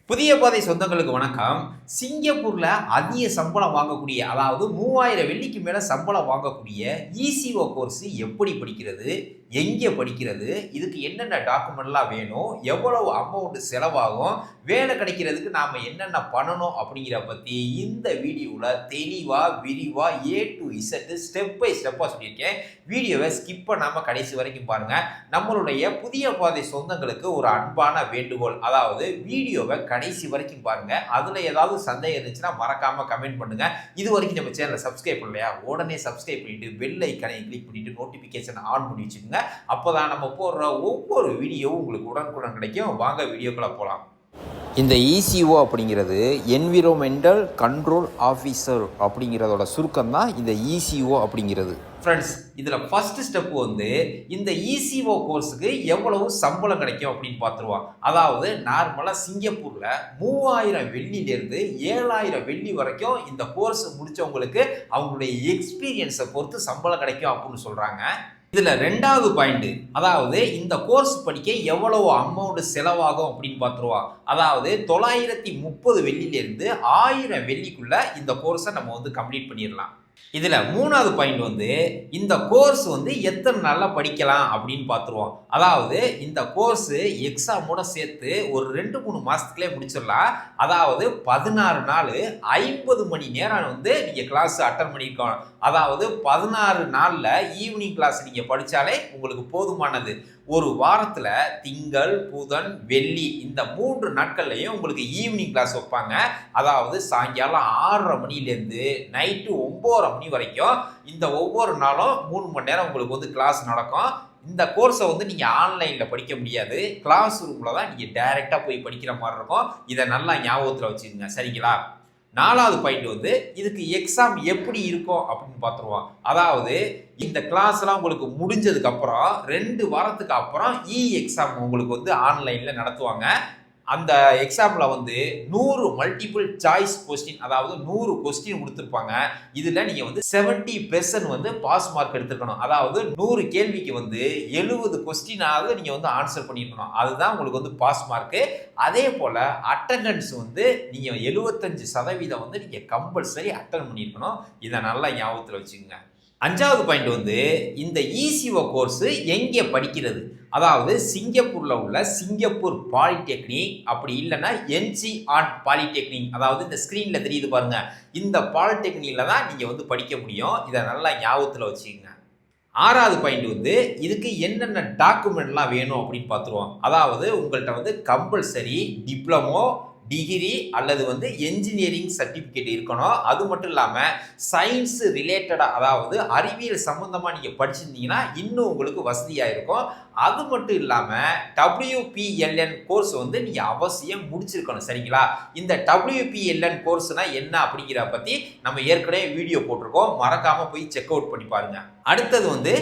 புதிய பாதை சொந்தங்களுக்கு வணக்கம். சிங்கப்பூர்ல அதிக சம்பளம் வாங்கக்கூடிய, அதாவது 3000 வெள்ளிக்கு மேல சம்பளம் வாங்கக்கூடிய இசிஓ கோர்ஸ் எப்படி படிக்கிறது, எங்கே படிக்கிறது, இதுக்கு என்னென்ன டாக்குமெண்ட்லாம் வேணும், எவ்வளவு அமௌண்ட் செலவாகும், வேலை கிடைக்கிறதுக்கு நாம என்னென்ன பண்ணணும் அப்படிங்கிற பத்தி இந்த வீடியோல தெளிவா விரிவா A to Z step by ஸ்டெப்பா சொல்லியிருக்கேன். வீடியோவை ஸ்கிப் பண்ணாம கடைசி வரைக்கும் பாருங்க. நம்மளுடைய புதிய பாதை சொந்தங்களுக்கு ஒரு அன்பான வேண்டுகோள், அதாவது வீடியோவை கடைசி வரைக்கும் பாருங்க. அதுல ஏதாவது சந்தேகம் இருந்துச்சுன்னா மறக்காம கமெண்ட் பண்ணுங்க. இது வரைக்கும் நம்ம சேனலை சப்ஸ்கிரைப் பண்ணலையா, உடனே சப்ஸ்கிரைப் பண்ணிட்டு பெல் ஐக்கனை கிளிக் பண்ணிட்டு நோட்டிபிகேஷன் ஆன் பண்ணி வச்சுக்கோங்க. அப்போதான் நம்ம போடுற ஒவ்வொரு வீடியோவும் உங்களுக்கு உடனுக்குடன் கிடைக்கும். வாங்க வீடியோக்குள்ள போகலாம். இந்த இசிஓ அப்படிங்கிறது என்விரோன்மெண்டல் கண்ட்ரோல் ஆஃபீஸர் அப்படிங்கிறதோட சுருக்கம் தான் இந்த இசிஓ அப்படிங்கிறது. ஃப்ரெண்ட்ஸ், இதில் ஃபர்ஸ்ட் ஸ்டெப் வந்து இந்த இசிஓ கோர்ஸுக்கு எவ்வளவு சம்பளம் கிடைக்கும் அப்படின்னு பார்த்துருவான். அதாவது நார்மலாக சிங்கப்பூரில் 3000 வெள்ளியிலேருந்து 7000 வெள்ளி வரைக்கும் இந்த கோர்ஸ் முடித்தவங்களுக்கு அவங்களுடைய எக்ஸ்பீரியன்ஸை பொறுத்து சம்பளம் கிடைக்கும் அப்படின்னு சொல்கிறாங்க. இதில் ரெண்டாவது பாயிண்ட், அதாவது இந்த கோர்ஸ் படிக்க எவ்வளவு அமௌண்ட் செலவாகும் அப்படின்னு பார்த்துருவான். அதாவது 930 வெள்ளியிலேருந்து 1000 வெள்ளிக்குள்ள இந்த கோர்ஸை நம்ம வந்து கம்ப்ளீட் பண்ணிடலாம். இதில் மூணாவது பாயிண்ட் வந்து இந்த கோர்ஸ் வந்து எத்தனை நாளில் படிக்கலாம் அப்படின்னு பார்த்துருவோம். அதாவது இந்த கோர்ஸு எக்ஸாமோட சேர்த்து ஒரு 2-3 மாதத்துக்குள்ளே முடிச்சிடலாம். அதாவது 16 நாள் 50 மணி நேரம் வந்து நீங்கள் கிளாஸ் அட்டன் பண்ணியிருக்கோம். அதாவது 16 நாளில் ஈவினிங் கிளாஸ் நீங்கள் படித்தாலே உங்களுக்கு போதுமானது. ஒரு வாரத்தில் திங்கள், புதன், வெள்ளி இந்த 3 நாட்கள்லையும் உங்களுக்கு ஈவினிங் கிளாஸ் வைப்பாங்க. அதாவது சாயங்காலம் 6:30 மணிலேருந்து நைட்டு 9:30 மணி வரைக்கும் இந்த ஒவ்வொரு நாளும் 3 மணி நேரம் உங்களுக்கு வந்து கிளாஸ் நடக்கும். இந்த கோர்ஸை வந்து நீங்கள் ஆன்லைனில் படிக்க முடியாது, கிளாஸ் ரூமில் தான் நீங்கள் டைரெக்டாக போய் படிக்கிற மாதிரி இருக்கும். இதை நல்லா ஞாபகத்தில் வச்சுக்கோங்க, சரிங்களா? நாலாவது பாயிண்ட் வந்து இதுக்கு எக்ஸாம் எப்படி இருக்கும் அப்படின்னு பார்த்துருவோம். அதாவது இந்த கிளாஸ் எல்லாம் உங்களுக்கு முடிஞ்சதுக்கு அப்புறம் 2 வாரத்துக்கு அப்புறம் எக்ஸாம் உங்களுக்கு வந்து ஆன்லைன்ல நடத்துவாங்க. அந்த எக்ஸாம்ல வந்து 100 மல்டிபிள் சாய்ஸ் கொஸ்டின், அதாவது 100 கொஸ்டின் கொடுத்துருப்பாங்க. இதுல நீங்க வந்து 70% வந்து பாஸ் மார்க் எடுத்துக்கணும். அதாவது 100 கேள்விக்கு வந்து 70 கொஸ்டினாவது நீங்க வந்து ஆன்சர் பண்ணிருக்கணும். அதுதான் உங்களுக்கு வந்து பாஸ் மார்க். அதே போல அட்டெண்டன்ஸ் வந்து நீங்க 75% வந்து நீங்க கம்பல்சரி அட்டன் பண்ணிருக்கணும். இதை நல்லா ஞாபகத்தில் வச்சுக்கோங்க. அஞ்சாவது பாயிண்ட் வந்து இந்த இசிஓ கோர்ஸ் எங்கே படிக்கிறது, அதாவது சிங்கப்பூர்ல உள்ள சிங்கப்பூர் பாலிடெக்னிக், அப்படி இல்லைன்னா என்சிஆர் பாலிடெக்னிக், அதாவது இந்த ஸ்கிரீன்ல தெரியுது பாருங்க, இந்த பாலிடெக்னிக்ல தான் நீங்க வந்து படிக்க முடியும். இதை நல்லா ஞாபகத்தில் வச்சுக்கோங்க. ஆறாவது பாயிண்ட் வந்து இதுக்கு என்னென்ன டாக்குமெண்ட்லாம் வேணும் அப்படின்னு பார்த்துருவோம். அதாவது உங்கள்கிட்ட வந்து கம்பல்சரி டிப்ளமோ, டிகிரி அல்லது வந்து என்ஜினியரிங் சர்டிஃபிகேட் இருக்கணும். அது மட்டும் இல்லாமல் சயின்ஸ் ரிலேட்டடாக, அதாவது அறிவியல் சம்மந்தமாக நீங்கள் படிச்சிருந்தீங்கன்னா இன்னும் உங்களுக்கு வசதியாக இருக்கும். அது மட்டும் இல்லாமல் WPLN கோர்ஸ் வந்து நீங்கள் அவசியம் முடிச்சிருக்கணும், சரிங்களா? இந்த WPLN கோர்ஸ்னால் என்ன அப்படிங்கிற பற்றி நம்ம ஏற்கனவே வீடியோ போட்டிருக்கோம், மறக்காமல் போய் செக் அவுட் பண்ணி பாருங்க. அடுத்தது வந்து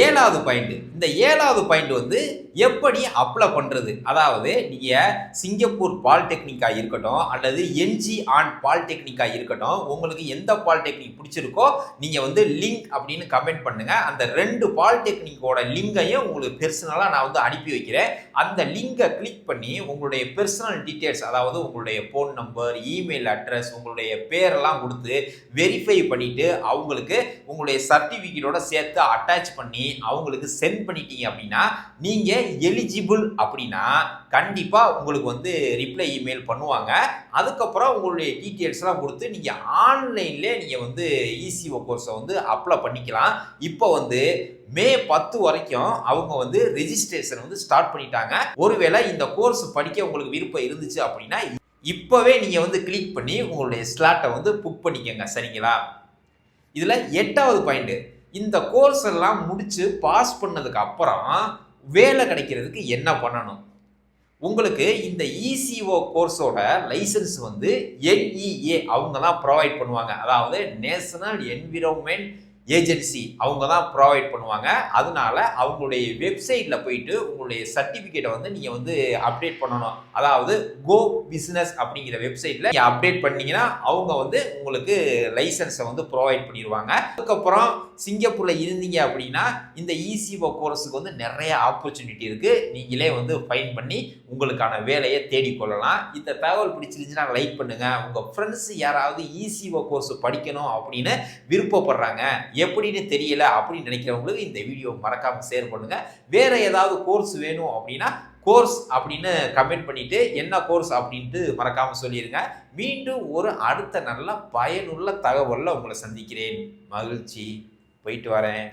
ஏழாவது பாயிண்ட். இந்த ஏழாவது பாயிண்ட் வந்து எப்படி அப்ளை பண்ணுறது, அதாவது நீங்கள் சிங்கப்பூர் பாலிடெக்னிக்காக இருக்கட்டும் அல்லது என்ஜிஆர் பாலிடெக்னிக்காக இருக்கட்டும், உங்களுக்கு எந்த பாலிடெக்னிக் பிடிச்சிருக்கோ நீங்கள் வந்து லிங்க் அப்படின்னு கமெண்ட் பண்ணுங்க. அந்த 2 பாலிடெக்னிக்கோட லிங்கையும் உங்களுக்கு பெர்சனலாக நான் வந்து அனுப்பி வைக்கிறேன். அந்த லிங்கை கிளிக் பண்ணி உங்களுடைய பெர்சனல் டீட்டெயில்ஸ், அதாவது உங்களுடைய ஃபோன் நம்பர், இமெயில் அட்ரஸ், உங்களுடைய பேரெல்லாம் கொடுத்து வெரிஃபை பண்ணிட்டு அவங்களுக்கு உங்களுடைய சர்டிஃபிகேட்டோட சேர்த்து அட்டாச் பண்ணி அவங்களுக்கு சென்ட் பண்ணிட்டீங்க அப்படின்னா நீங்கள் எலிஜிபிள் அப்படின்னா கண்டிப்பாக உங்களுக்கு வந்து ரிப்ளை இமெயில் பண்ணுவாங்க. அதுக்கப்புறம் உங்களுடைய டீட்டெயில்ஸ்லாம் கொடுத்து நீங்கள் ஆன்லைன்லேயே நீங்கள் வந்து இசிஓ கோர்ஸை வந்து அப்ளை பண்ணிக்கலாம். இப்போ வந்து மே 10 வரைக்கும் அவங்க வந்து ரெஜிஸ்ட்ரேஷன் வந்து ஸ்டார்ட் பண்ணிட்டாங்க. ஒருவேளை இந்த கோர்ஸ் படிக்க உங்களுக்கு விருப்பம் இருந்துச்சு அப்படின்னா இப்போவே நீங்கள் வந்து கிளிக் பண்ணி உங்களுடைய ஸ்லாட்டை வந்து புக் பண்ணிக்கோங்க, சரிங்களா? இதில் 8வது பாயிண்ட், இந்த கோர்ஸ் எல்லாம் முடிச்சு பாஸ் பண்ணதுக்கு அப்புறம் வேலை கிடைக்கிறதுக்கு என்ன பண்ணணும். உங்களுக்கு இந்த இசிஓ கோர்ஸோட லைசன்ஸ் வந்து NEA அவங்க தான் ப்ரொவைட் பண்ணுவாங்க. அதாவது நேஷனல் என்விரான்மெண்ட் ஏஜென்சி அவங்க தான் ப்ரொவைட் பண்ணுவாங்க. அதனால அவங்களுடைய வெப்சைட்டில் போயிட்டு உங்களுடைய சர்டிஃபிகேட்டை வந்து நீங்கள் வந்து அப்டேட் பண்ணணும். அதாவது கோ பிஸ்னஸ் அப்படிங்கிற வெப்சைட்டில் நீங்கள் அப்டேட் பண்ணீங்கன்னா அவங்க வந்து உங்களுக்கு லைசன்ஸை வந்து ப்ரொவைட் பண்ணிடுவாங்க. அதுக்கப்புறம் சிங்கப்பூரில் இருந்தீங்க அப்படின்னா இந்த இசிஓ கோர்ஸுக்கு வந்து நிறைய ஆப்பர்ச்சுனிட்டி இருக்குது. நீங்களே வந்து ஃபைன் பண்ணி உங்களுக்கான வேலையை தேடிக்கொள்ளலாம். இந்த தகவல் பிடிச்சிருந்துச்சுன்னா லைக் பண்ணுங்கள். உங்கள் ஃப்ரெண்ட்ஸ் யாராவது இசிஓ கோர்ஸ் படிக்கணும் அப்படின்னு விருப்பப்படுறாங்க, எப்படின்னு தெரியல அப்படின்னு நினைக்கிறவங்களுக்கு இந்த வீடியோ மறக்காமல் ஷேர் பண்ணுங்கள். வேறு ஏதாவது கோர்ஸ் வேணும் அப்படின்னா கோர்ஸ் அப்படின்னு கமெண்ட் பண்ணிவிட்டு என்ன கோர்ஸ் அப்படின்ட்டு மறக்காமல் சொல்லிடுங்க. மீண்டும் ஒரு அடுத்த நல்ல பயனுள்ள தகவலில் உங்களை சந்திக்கிறேன். மகிழ்ச்சி. போயிட்டு வரேன்.